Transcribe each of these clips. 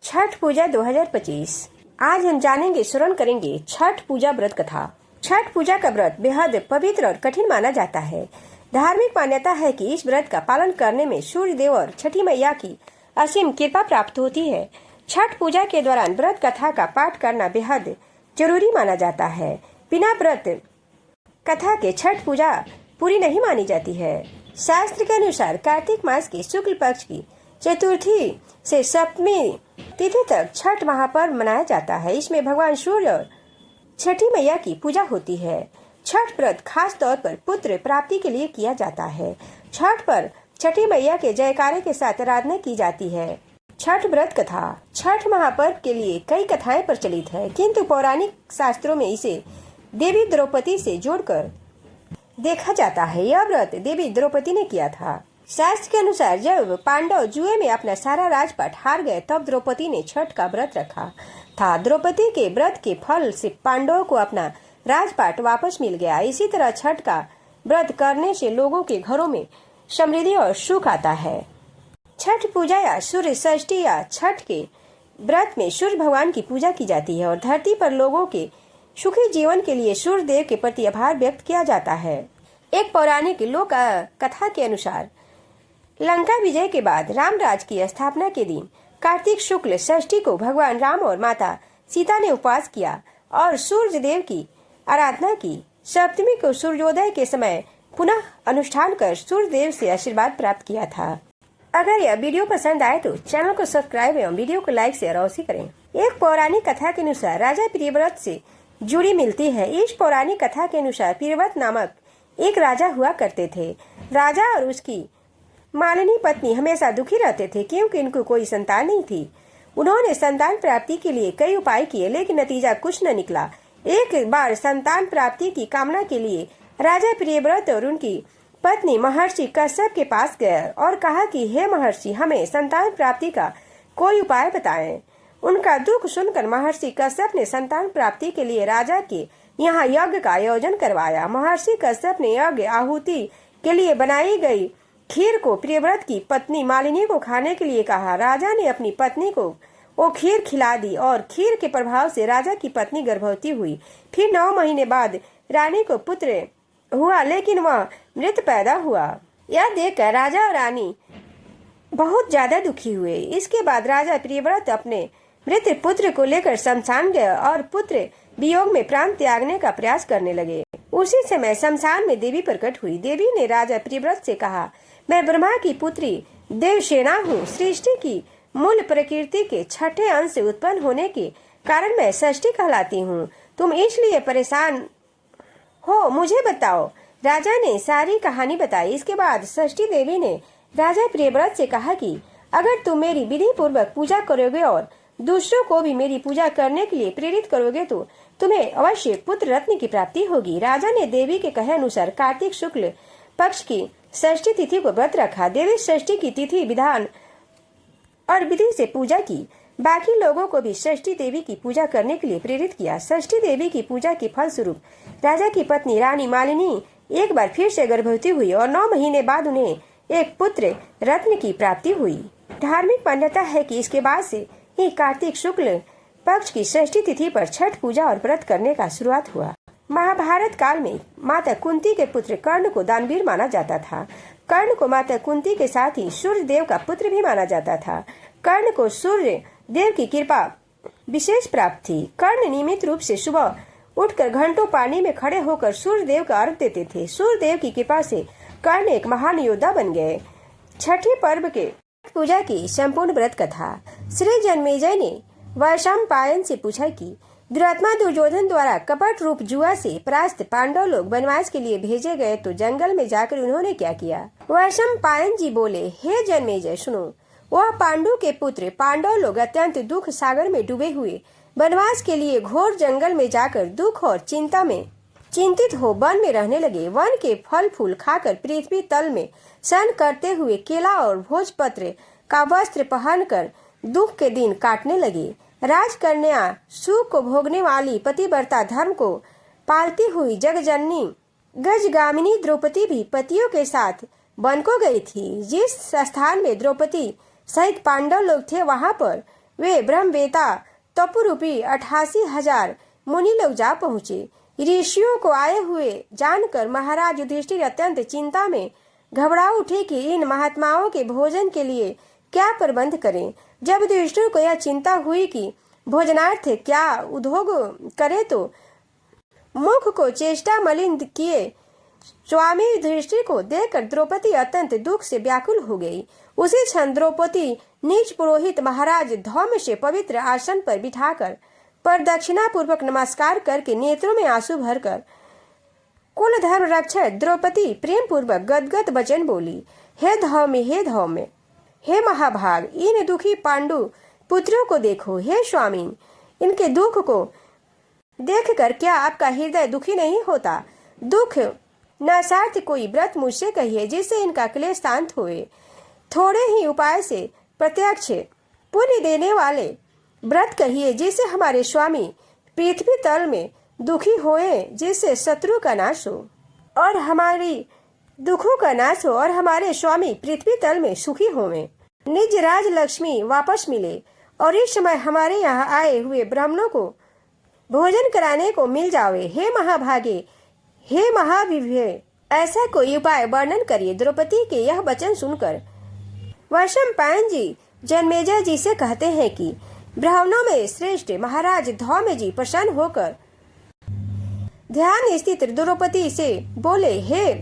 छठ पूजा 2025। आज हम जानेंगे, श्रवण करेंगे छठ पूजा व्रत कथा। छठ पूजा का व्रत बेहद पवित्र और कठिन माना जाता है। धार्मिक मान्यता है कि इस व्रत का पालन करने में सूर्य देव और छठी मैया की असीम कृपा प्राप्त होती है। छठ पूजा के दौरान व्रत कथा का पाठ करना बेहद जरूरी माना जाता है। बिना व्रत कथा के छठ पूजा पूरी नहीं मानी जाती है। शास्त्र के अनुसार कार्तिक मास के शुक्ल पक्ष की चतुर्थी से सप्तमी तिथि तक छठ महापर्व मनाया जाता है। इसमें भगवान सूर्य और छठी मैया की पूजा होती है। छठ व्रत खास तौर पर पुत्र प्राप्ति के लिए किया जाता है। छठ पर छठी मैया के जयकारे के साथ आराधना की जाती है। छठ व्रत कथा। छठ महापर्व के लिए कई कथाएं प्रचलित है, किंतु पौराणिक शास्त्रों में इसे देवी द्रौपदी से जोड़कर देखा जाता है। यह व्रत देवी द्रौपदी ने किया था। शास्त्र के अनुसार जब पांडव जुए में अपना सारा राजपाट हार गए, तब द्रौपदी ने छठ का व्रत रखा था। द्रौपदी के व्रत के फल से पांडवों को अपना राजपाट वापस मिल गया। इसी तरह छठ का व्रत करने से लोगों के घरों में समृद्धि और सुख आता है। छठ पूजा या सूर्य षष्ठी या छठ के व्रत में सूर्य भगवान की पूजा की जाती है और धरती पर लोगों के सुखी जीवन के लिए सूर्य देव के प्रति आभार व्यक्त किया जाता है। एक पौराणिक लोक कथा के अनुसार लंका विजय के बाद रामराज की स्थापना के दिन कार्तिक शुक्ल षष्ठी को भगवान राम और माता सीता ने उपवास किया और सूर्य देव की आराधना की। सप्तमी को सूर्योदय के समय पुनः अनुष्ठान कर सूर्य देव से आशीर्वाद प्राप्त किया था। अगर यह वीडियो पसंद आए तो चैनल को सब्सक्राइब एवं वीडियो को लाइक शेयर अवश्य करें। एक पौराणिक कथा के अनुसार राजा प्रियव्रत से जुड़ी मिलती है। इस पौराणिक कथा के अनुसार प्रियव्रत नामक एक राजा हुआ करते थे। राजा और उसकी मालिनी पत्नी हमेशा दुखी रहते थे क्योंकि इनको कोई संतान नहीं थी। उन्होंने संतान प्राप्ति के लिए कई उपाय किए, लेकिन नतीजा कुछ न निकला। एक बार संतान प्राप्ति की कामना के लिए राजा प्रियव्रत और उनकी पत्नी महर्षि कश्यप के पास गए और कहा कि हे महर्षि, हमें संतान प्राप्ति का कोई उपाय बताएं। उनका दुख सुनकर महर्षि कश्यप ने संतान प्राप्ति के लिए राजा के यहाँ यज्ञ का आयोजन करवाया। महर्षि कश्यप ने यज्ञ आहुति के लिए बनाई गई खीर को प्रियव्रत की पत्नी मालिनी को खाने के लिए कहा। राजा ने अपनी पत्नी को वो खीर खिला दी और खीर के प्रभाव से राजा की पत्नी गर्भवती हुई। फिर 9 महीने बाद रानी को पुत्र हुआ, लेकिन वह मृत पैदा हुआ। यह देखकर राजा और रानी बहुत ज्यादा दुखी हुए। इसके बाद राजा प्रियव्रत अपने मृत पुत्र को लेकर शमशान गए और पुत्र वियोग में प्राण त्यागने का प्रयास करने लगे। उसी समय शमशान में देवी प्रकट हुई। देवी ने राजा प्रियव्रत से कहा, मैं ब्रह्मा की पुत्री देवसेना हूँ। सृष्टि की मूल प्रकृति के छठे अंश से उत्पन्न होने के कारण मैं षष्ठी कहलाती हूँ। तुम इसलिए परेशान हो, मुझे बताओ। राजा ने सारी कहानी बताई। इसके बाद षष्ठी देवी ने राजा प्रियव्रत से कहा कि अगर तुम मेरी विधि पूर्वक पूजा करोगे और दूसरों को भी मेरी पूजा करने के लिए प्रेरित करोगे तो तुम्हें अवश्य पुत्र रत्न की प्राप्ति होगी। राजा ने देवी के कहे अनुसार कार्तिक शुक्ल पक्ष की षष्ठी तिथि को व्रत रखा। देवी षष्ठी की तिथि विधान और विधि से पूजा की। बाकी लोगों को भी षष्ठी देवी की पूजा करने के लिए प्रेरित किया। षष्ठी देवी की पूजा के फल स्वरूप राजा की पत्नी रानी मालिनी एक बार फिर से गर्भवती हुई और 9 महीने बाद उन्हें एक पुत्र रत्न की प्राप्ति हुई। धार्मिक मान्यता है कि इसके बाद से ही कार्तिक शुक्ल पक्ष की षष्ठी तिथि पर छठ पूजा और व्रत करने का शुरुआत हुआ। महाभारत काल में माता कुंती के पुत्र कर्ण को दानवीर माना जाता था। कर्ण को माता कुंती के साथ ही सूर्य देव का पुत्र भी माना जाता था। कर्ण को सूर्य देव की कृपा विशेष प्राप्त थी। कर्ण नियमित रूप से सुबह उठकर घंटों पानी में खड़े होकर सूर्य देव का अर्घ देते थे। सूर्य देव की कृपा से कर्ण एक महान योद्धा बन गए। छठी पर्व के पूजा की संपूर्ण व्रत कथा। श्री जन्मेजय ने वैशंपायन से पूछा कि दुरात्मा दुर्योधन द्वारा कपट रूप जुआ से परास्त पांडव लोग वनवास के लिए भेजे गए तो जंगल में जाकर उन्होंने क्या किया। वैशंपायन जी बोले, हे जन्मेजय सुनो, वह पांडु के पुत्र पांडव लोग अत्यंत दुख सागर में डूबे हुए वनवास के लिए घोर जंगल में जाकर दुख और चिंता में चिंतित हो वन में रहने लगे। वन के फल फूल खाकर पृथ्वी तल में शयन करते हुए केला और भोजपत्र का वस्त्र पहनकर दुख के दिन काटने लगे। राजकन्या सुख को भोगने वाली पतिव्रता धर्म को पालती हुई जगजननी गजगामिनी द्रौपदी भी पतियों के साथ वन को गई थी। जिस स्थान में द्रौपदी सहित पांडव लोग थे, वहां पर वे ब्रह्मवेता तपोरूपी 88,000 मुनि लोग जा पहुंचे। ऋषियों को आए हुए जानकर महाराज युधिष्ठिर अत्यंत चिंता में घबरा उठे कि इन महात्माओं के भोजन के लिए क्या प्रबंध करें। जब युधिष्ठिर को यह चिंता हुई कि भोजनार्थ क्या उद्योग करे तो मुख को चेष्टा मलिन किए स्वामी युधिष्ठिर को देखकर द्रौपदी अत्यंत दुख से व्याकुल हो गई। उसी क्षण द्रौपदी नीच पुरोहित महाराज धौम्य से पवित्र आसन पर बिठाकर प्रदक्षिणा पूर्वक नमस्कार करके नेत्रों में आंसू भरकर कुल धर्म रक्षक द्रौपदी प्रेम पूर्वक गदगद वचन बोली, हे धौम्य, हे महाभाग, इन दुखी पांडु पुत्रों को देखो। हे स्वामी, इनके दुख को देखकर क्या आपका हृदय दुखी नहीं होता? दुख नासार्थ कोई व्रत मुझसे कहिए जिससे इनका क्लेश शांत होए। थोड़े ही उपाय से प्रत्यक्ष पुण्य देने वाले व्रत कहिए जिससे हमारे स्वामी पृथ्वी तल में दुखी होए, जिससे शत्रु का नाश हो और हमारी दुखों का नाश हो और हमारे स्वामी पृथ्वी तल में सुखी होवे, निज राज लक्ष्मी वापस मिले और इस समय हमारे यहाँ आए हुए ब्राह्मणों को भोजन कराने को मिल जावे। हे महाभागे, हे महाविभ्य, ऐसा कोई उपाय वर्णन करिए। द्रौपदी के यह वचन सुनकर वैशंपायन जी जन्मेजय जी से कहते हैं कि ब्राह्मणों में श्रेष्ठ महाराज धौम्य जी प्रसन्न होकर ध्यान स्थित द्रौपदी से बोले, हे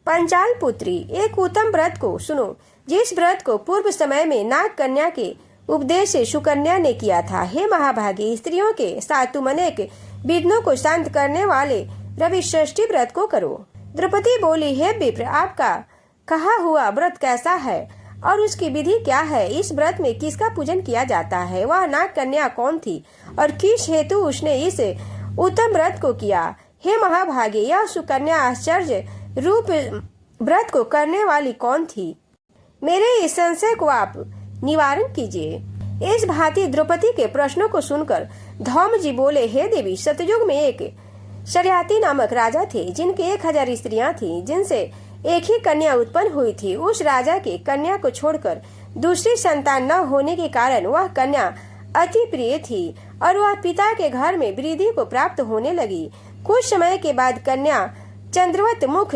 पंचाल पुत्री, एक उत्तम व्रत को सुनो, जिस व्रत को पूर्व समय में नाग कन्या के उपदेश से सुकन्या ने किया था। हे महाभागी, स्त्रियों के साथ तुम अनेक विघ्नों को शांत करने वाले रवि षष्ठी व्रत को करो। द्रौपदी बोली, हे विप्र, आपका कहा हुआ व्रत कैसा है और उसकी विधि क्या है? इस व्रत में किसका पूजन किया जाता है? वह नाग कन्या कौन थी और किस हेतु उसने इस उत्तम व्रत को किया? हे महाभागे, यह सुकन्या आश्चर्य रूप व्रत को करने वाली कौन थी? मेरे इस संशय को आप निवारण कीजिए। इस भांति द्रौपदी के प्रश्नों को सुनकर धौम्य जी बोले, हे देवी, सतयुग में एक शर्याती नामक राजा थे जिनके 1000 स्त्रियां थी, जिनसे एक ही कन्या उत्पन्न हुई थी। उस राजा के कन्या को छोड़कर दूसरी संतान न होने के कारण वह कन्या अति प्रिय थी और वह पिता के घर में वृद्धि को प्राप्त होने लगी। कुछ समय के बाद कन्या चंद्रवत मुख,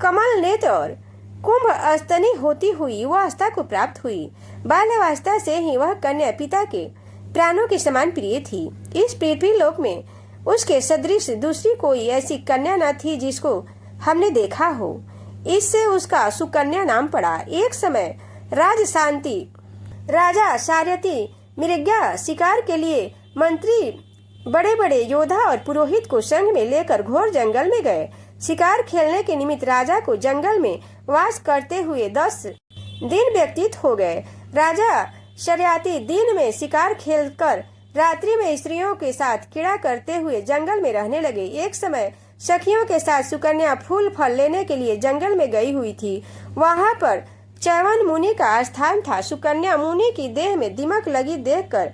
कमल नेत्र और कुंभ स्तनी होती हुई वह अवस्था को प्राप्त हुई। बाल्यावस्था से ही वह कन्या पिता के प्राणों के समान प्रिय थी। इस पृथ्वी लोक में उसके सदृश दूसरी कोई ऐसी कन्या न थी जिसको हमने देखा हो। इससे उसका सुकन्या नाम पड़ा। एक समय राजा सारथी मृगा शिकार के लिए मंत्री, बड़े बड़े योद्धा और पुरोहित को संग में लेकर घोर जंगल में गए। शिकार खेलने के निमित्त राजा को जंगल में वास करते हुए 10 दिन व्यतीत हो गए। राजा शर्याती दिन में शिकार खेलकर रात्रि में स्त्रियों के साथ क्रीड़ा करते हुए जंगल में रहने लगे। एक समय सखियों के साथ सुकन्या फूल फल लेने के लिए जंगल में गई हुई थी। वहां पर च्यवन मुनि का स्थान था। सुकन्या मुनि की देह में दीमक लगी देखकर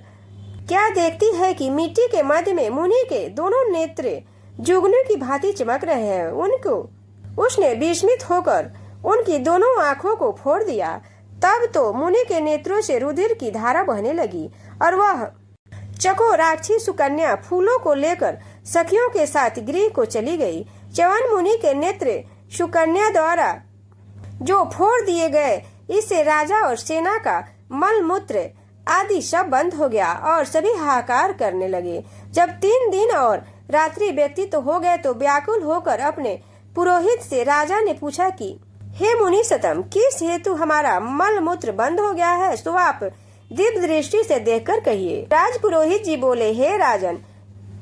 क्या देखती है कि मिट्टी के मध्य में मुनि के दोनों नेत्र जुगनू की भांति चमक रहे हैं। उसने विस्मित होकर उनकी दोनों आंखों को फोड़ दिया। तब तो मुनि के नेत्रों से रुधिर की धारा बहने लगी और वह चको राक्षसी सुकन्या फूलों को लेकर सखियों के साथ गृह को चली गई। च्यवन मुनि के नेत्र सुकन्या द्वारा जो फोड़ दिए गए, इससे राजा और सेना का मल मूत्र आदि सब बंद हो गया और सभी हाहाकार करने लगे। जब 3 दिन और रात्रि व्यतीत हो गए तो व्याकुल होकर अपने पुरोहित से राजा ने पूछा कि हे मुनि सतम, किस हेतु हमारा मल मूत्र बंद हो गया है? सो आप दिव्य दृष्टि से देखकर कहिए। राज पुरोहित जी बोले, हे राजन,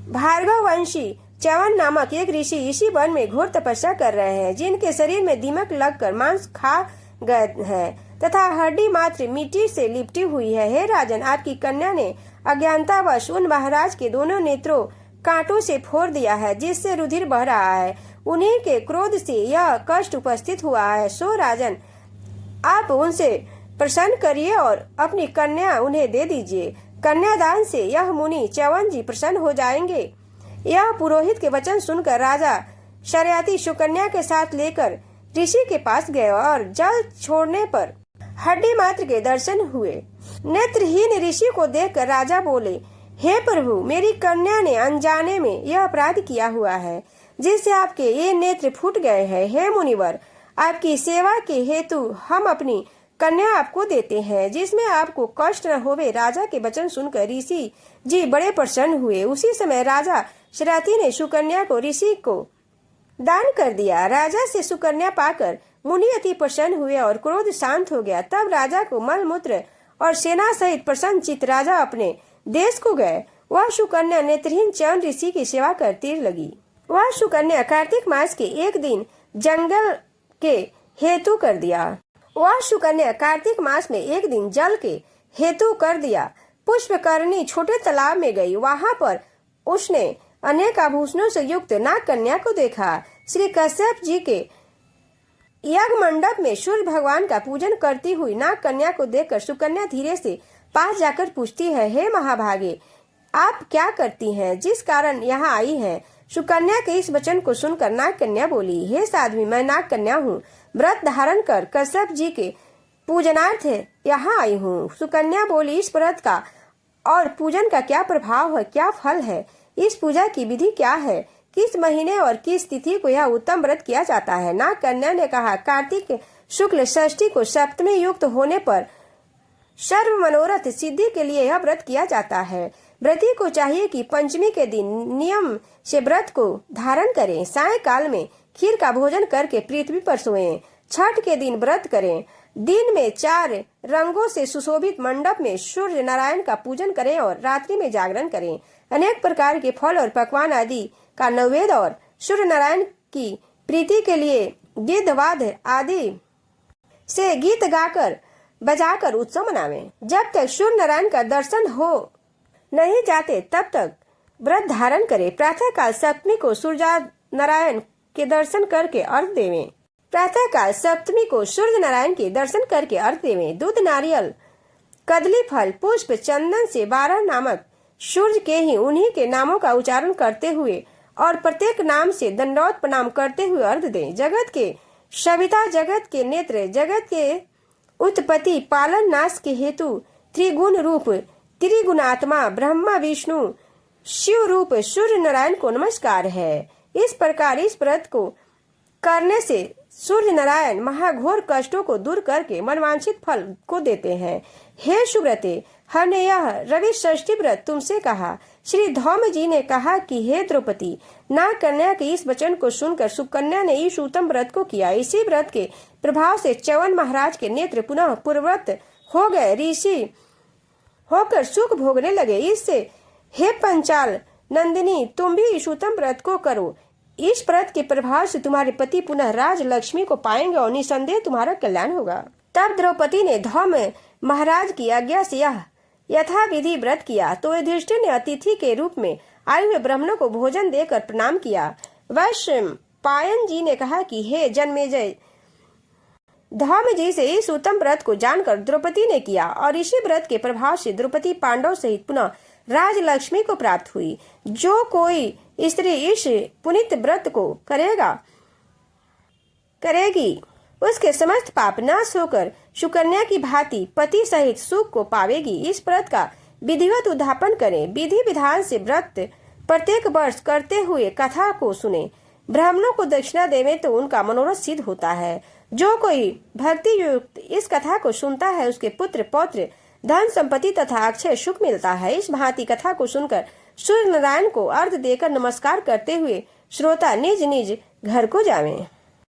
भार्गव वंशी च्यवन नामक एक ऋषि इसी वन में घोर तपस्या कर रहे हैं, जिनके शरीर में दीमक लगकर मांस खा गए हैं तथा हड्डी मात्र मिट्टी से लिपटी हुई है। हे राजन, आपकी कन्या ने अज्ञानतावश उन महाराज के दोनों नेत्रों कांटों से फोड़ दिया है, जिससे रुधिर बह रहा है। उन्हीं के क्रोध से यह कष्ट उपस्थित हुआ है। सो राजन, आप उनसे प्रसन्न करिए और अपनी कन्या उन्हें दे दीजिए। कन्यादान से यह मुनि च्यवन जी प्रसन्न हो जाएंगे। यह पुरोहित के वचन सुनकर राजा शर्याती सुकन्या के साथ लेकर ऋषि के पास गए और जल छोड़ने पर हड्डी मात्र के दर्शन हुए। नेत्रहीन ऋषि को देखकर राजा बोले, हे प्रभु, मेरी कन्या ने अनजाने में यह अपराध किया हुआ है जिससे आपके ये नेत्र फूट गए हैं। हे मुनिवर, आपकी सेवा के हेतु हम अपनी कन्या आपको देते हैं, जिसमें आपको कष्ट न होवे। राजा के वचन सुनकर ऋषि जी बड़े प्रसन्न हुए। उसी समय राजा शराती ने सुकन्या को ऋषि को दान कर दिया। राजा से सुकन्या पाकर मुनि अति प्रसन्न हुए और क्रोध शांत हो गया। तब राजा को मलमूत्र और सेना सहित प्रसन्न चित्त राजा अपने देश को गए। वह सुकन्या नेत्रहीन चंद्र ऋषि की सेवा करती लगी। वह सुकन्या कार्तिक मास के एक दिन जंगल के हेतु कर दिया। वह सुकन्या कार्तिक मास में एक दिन जल के हेतु कर दिया। पुष्पकरणी छोटे तालाब में गई। वहां पर उसने अनेक आभूषणों से युक्त नाग कन्या को देखा। श्री कश्यप जी के यज्ञ मंडप में सूर्य भगवान का पूजन करती हुई नाग कन्या को देखकर सुकन्या धीरे से पास जाकर पूछती है, हे महाभागे, आप क्या करती हैं, जिस कारण यहाँ आई हैं? सुकन्या के इस वचन को सुनकर नाग कन्या बोली, हे साध्वी, मैं नाग कन्या हूँ। व्रत धारण कर कश्यप जी के पूजनार्थ यहाँ आई हूँ। सुकन्या बोली, इस व्रत का और पूजन का क्या प्रभाव है, क्या फल है? इस पूजा की विधि क्या है? किस महीने और किस तिथि को यह उत्तम व्रत किया जाता है? नाग कन्या ने कहा, कार्तिक शुक्ल षष्ठी को सप्तमी युक्त होने पर सर्व मनोरथ सिद्धि के लिए यह व्रत किया जाता है। व्रती को चाहिए कि पंचमी के दिन नियम से व्रत को धारण करें। सायंकाल में खीर का भोजन करके पृथ्वी पर सोएं। छठ के दिन व्रत करें। दिन में 4 रंगों से सुशोभित मंडप में सूर्य नारायण का पूजन करें और रात्रि में जागरण करें। अनेक प्रकार के फल और पकवान आदि का नैवेद्य और सूर्य नारायण की प्रीति के लिए गीत वाद्य आदि से गीत गाकर बजाकर उत्सव मनावें। जब तक सूर्य नारायण का दर्शन हो नहीं जाते तब तक व्रत धारण करें। प्रातः काल सप्तमी को सूर्य नारायण के दर्शन करके अर्घ देवें। प्रातः काल सप्तमी को सूर्य नारायण के दर्शन करके अर्घ देवें। दूध, नारियल, कदली फल, पुष्प, चंदन से 12 नामक सूर्य के ही उन्हीं के नामों का उच्चारण करते हुए और प्रत्येक नाम से दंडवत प्रणाम करते हुए अर्घ दें। जगत के सविता, जगत के नेत्र, जगत के उत्पत्ति पालन नाश के हेतु त्रिगुण रूप त्रिगुणात्मा ब्रह्मा विष्णु शिव रूप सूर्य नारायण को नमस्कार है। इस प्रकार इस व्रत को करने से सूर्य नारायण महाघोर कष्टों को दूर करके मनवांछित फल को देते हैं। हे सुव्रते, हमने यह रवि षष्ठी व्रत तुमसे कहा। श्री धौम जी ने कहा कि हे द्रौपदी, नाग कन्या के इस वचन को सुनकर सुकन्या ने इस उत्तम व्रत को किया। इसी व्रत के प्रभाव से च्यवन महाराज के नेत्र पुनः पूर्ववत हो गए। ऋषि होकर सुख भोगने लगे। इससे हे पंचाल नंदिनी, तुम भी इस उत्तम व्रत को करो। इस व्रत के प्रभाव से तुम्हारे पति पुनः राज लक्ष्मी को पाएंगे और निसंदेह तुम्हारा कल्याण होगा। तब द्रौपदी ने धौम महाराज की आज्ञा से यह यथाविधि व्रत किया तो युधिष्ठिर ने अतिथि के रूप में आए हुए ब्राह्मणों को भोजन देकर प्रणाम किया। वैश्य पायन जी ने कहा कि हे जन्मेजय, धौम जी से इस उत्तम व्रत को जानकर द्रौपदी ने किया और इसी व्रत के प्रभाव से द्रौपदी पांडव सहित पुनः राज लक्ष्मी को प्राप्त हुई। जो कोई स्त्री इस पुनीत व्रत को करेगी उसके समस्त पाप नाश होकर सुकन्या की भांति पति सहित सुख को पावेगी। इस व्रत का विधिवत उद्यापन करें। विधि विधान से व्रत प्रत्येक वर्ष करते हुए कथा को सुने। ब्राह्मणों को दक्षिणा देवे तो उनका मनोरथ सिद्ध होता है। जो कोई भक्ति युक्त इस कथा को सुनता है उसके पुत्र पौत्र धन संपत्ति तथा अक्षय सुख मिलता है। इस भांति कथा को सुनकर सूर्य नारायण को अर्घ देकर नमस्कार करते हुए श्रोता निज निज घर को जावें।